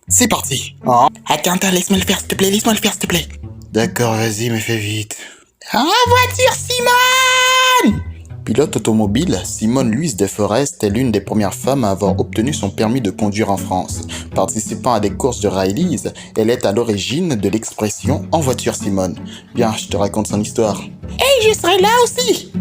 C'est parti. Oh. Attends, laisse-moi le faire, s'il te plaît, s'il te plaît. D'accord, vas-y, mais fais vite. En voiture, Simone! Pilote automobile, Simone Louise de Forest est l'une des premières femmes à avoir obtenu son permis de conduire en France. Participant à des courses de rallyes, elle est à l'origine de l'expression « En voiture Simone ». Bien, je te raconte son histoire. Et je serai là aussi!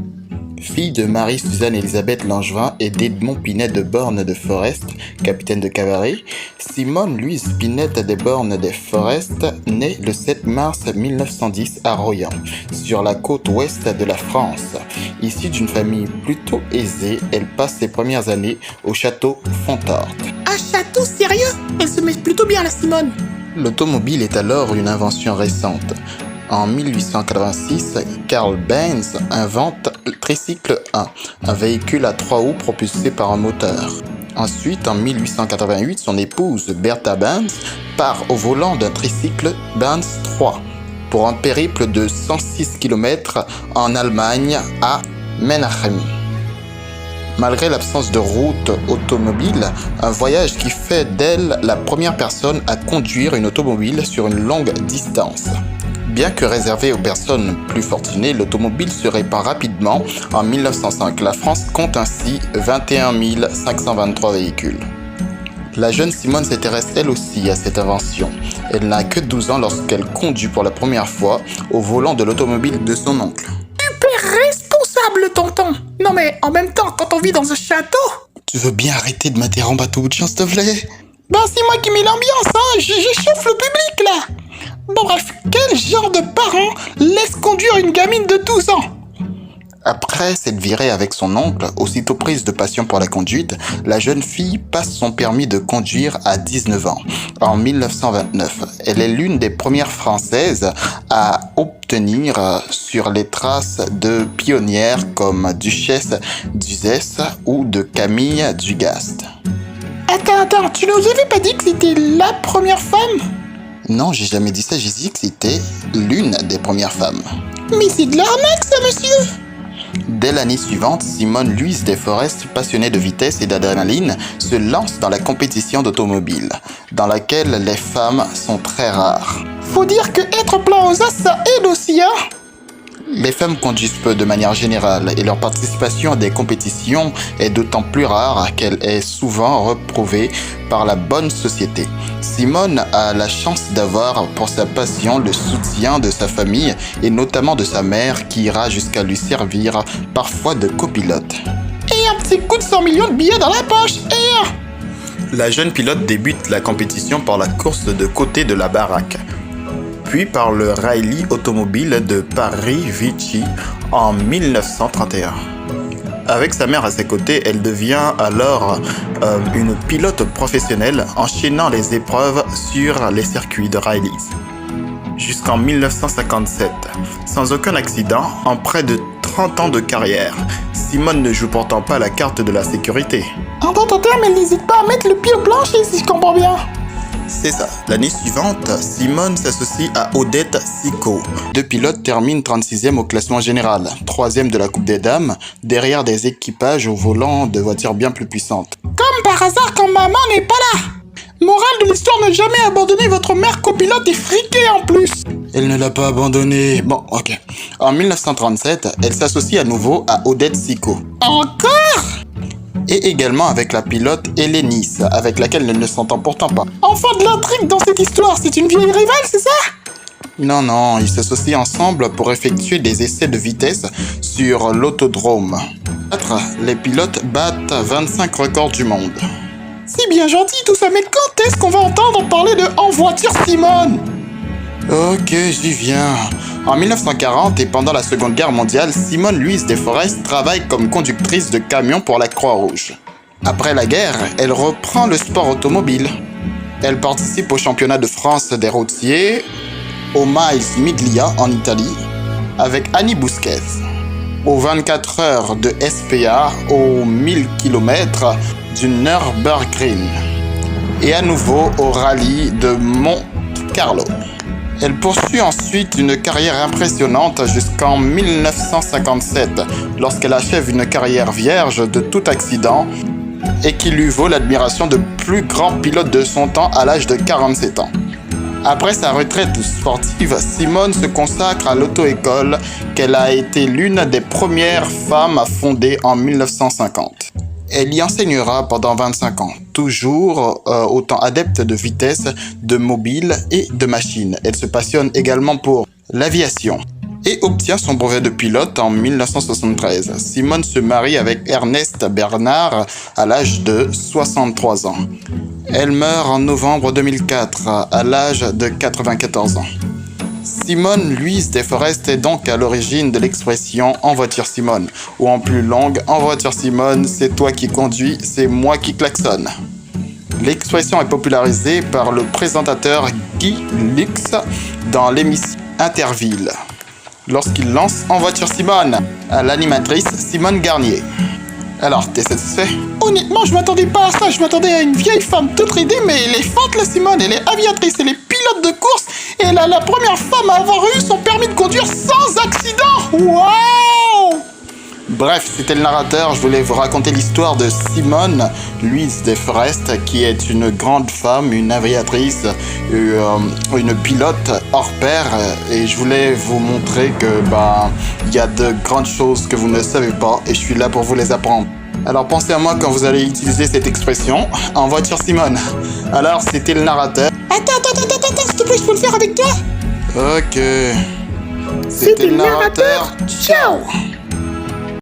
Fille de Marie-Suzanne-Élisabeth Langevin et d'Edmond Pinet de Borne de Forest, capitaine de cavalerie, Simone Louise Pinette de Borne de Forest naît le 7 mars 1910 à Royan, sur la côte ouest de la France. Issue d'une famille plutôt aisée, elle passe ses premières années au château Fontorte. Un château sérieux? Elle se met plutôt bien, la Simone. L'automobile est alors une invention récente. En 1886, Carl Benz invente le tricycle 1, un véhicule à 3 roues propulsé par un moteur. Ensuite, en 1888, son épouse Bertha Benz part au volant d'un tricycle Benz 3 pour un périple de 106 km en Allemagne à Menachem. Malgré l'absence de route automobile, un voyage qui fait d'elle la première personne à conduire une automobile sur une longue distance. Bien que réservée aux personnes plus fortunées, l'automobile se répand rapidement. En 1905, la France compte ainsi 21 523 véhicules. La jeune Simone s'intéresse elle aussi à cette invention. Elle n'a que 12 ans lorsqu'elle conduit pour la première fois au volant de l'automobile de son oncle. Super responsable, tonton. Non mais en même temps, quand on vit dans un château... Tu veux bien arrêter de m'interrompre à tout bout de champ, s'il te plaît? Ben c'est moi qui mets l'ambiance, hein. J'échauffe le public, là. Bon bref, quel genre de parent laisse conduire une gamine de 12 ans? Après s'être virée avec son oncle, aussitôt prise de passion pour la conduite, la jeune fille passe son permis de conduire à 19 ans, en 1929. Elle est l'une des premières Françaises à obtenir sur les traces de pionnières comme Duchesse d'Uzès ou de Camille Dugast. Attends, tu nous avais pas dit que c'était la première femme? Non, j'ai jamais dit ça, j'ai dit que c'était l'une des premières femmes. Mais c'est de l'arnaque, ça, monsieur! Dès l'année suivante, Simone Louise de Forest, passionnée de vitesse et d'adrénaline, se lance dans la compétition d'automobile, dans laquelle les femmes sont très rares. Faut dire que être plein aux as, ça aide aussi, hein? Les femmes conduisent peu de manière générale et leur participation à des compétitions est d'autant plus rare qu'elle est souvent reprouvée par la bonne société. Simone a la chance d'avoir pour sa passion le soutien de sa famille et notamment de sa mère qui ira jusqu'à lui servir parfois de copilote. Et un petit coup de 100 millions de billets dans la poche, et... La jeune pilote débute la compétition par la course de côté de la baraque, puis par le rallye automobile de Paris-Vichy en 1931. Avec sa mère à ses côtés, elle devient alors une pilote professionnelle, enchaînant les épreuves sur les circuits de rallyes. Jusqu'en 1957, sans aucun accident, en près de 30 ans de carrière, Simone ne joue pourtant pas la carte de la sécurité. En d'autres termes, elle n'hésite pas à mettre le pied au plancher, si je comprends bien. C'est ça. L'année suivante, Simone s'associe à Odette Sicot. Deux pilotes terminent 36e au classement général, 3e de la Coupe des Dames, derrière des équipages au volant de voitures bien plus puissantes. Comme par hasard quand maman n'est pas là. Morale de l'histoire, ne jamais abandonner votre mère copilote et friquée en plus. Elle ne l'a pas abandonné. Bon, ok. En 1937, elle s'associe à nouveau à Odette Sicot. Encore? Et également avec la pilote Hélénis, avec laquelle elle ne s'entend pourtant pas. Enfin de l'intrigue dans cette histoire, c'est une vieille rivale, c'est ça? Non, ils s'associent ensemble pour effectuer des essais de vitesse sur l'autodrome. Les pilotes battent 25 records du monde. C'est bien gentil tout ça, mais quand est-ce qu'on va entendre parler de En voiture Simone? Ok, j'y viens. En 1940 et pendant la Seconde Guerre mondiale, Simone Louise de Forest travaille comme conductrice de camion pour la Croix-Rouge. Après la guerre, elle reprend le sport automobile. Elle participe au championnat de France des routiers, au Miles Miglia en Italie, avec Annie Bousquet, aux 24 heures de SPA, aux 1000 km du Nürburgring, et à nouveau au rallye de Monte-Carlo. Elle poursuit ensuite une carrière impressionnante jusqu'en 1957, lorsqu'elle achève une carrière vierge de tout accident et qui lui vaut l'admiration de plus grand pilote de son temps à l'âge de 47 ans. Après sa retraite sportive, Simone se consacre à l'auto-école qu'elle a été l'une des premières femmes à fonder en 1950. Elle y enseignera pendant 25 ans, toujours autant adepte de vitesse, de mobile et de machines. Elle se passionne également pour l'aviation et obtient son brevet de pilote en 1973. Simone se marie avec Ernest Bernard à l'âge de 63 ans. Elle meurt en novembre 2004 à l'âge de 94 ans. Simone Louise Desforest est donc à l'origine de l'expression « En voiture Simone » ou en plus longue « En voiture Simone, c'est toi qui conduis, c'est moi qui klaxonne ». L'expression est popularisée par le présentateur Guy Lux dans l'émission Interville, lorsqu'il lance « En voiture Simone » à l'animatrice Simone Garnier. Alors, t'es satisfait? Honnêtement, je m'attendais pas à ça. Je m'attendais à une vieille femme toute ridée, mais elle est forte, la Simone. Elle est aviatrice, elle est pilote de course. Et elle est la première femme à avoir eu son permis de conduire sans accident. Waouh! Bref, c'était le narrateur. Je voulais vous raconter l'histoire de Simone Louise Desforest, qui est une grande femme, une aviatrice, une pilote hors pair. Et je voulais vous montrer que, il y a de grandes choses que vous ne savez pas et je suis là pour vous les apprendre. Alors pensez à moi quand vous allez utiliser cette expression. En voiture Simone. Alors, c'était le narrateur. Attends, s'il te plaît, je peux le faire avec toi? Ok. C'était le narrateur. Ciao!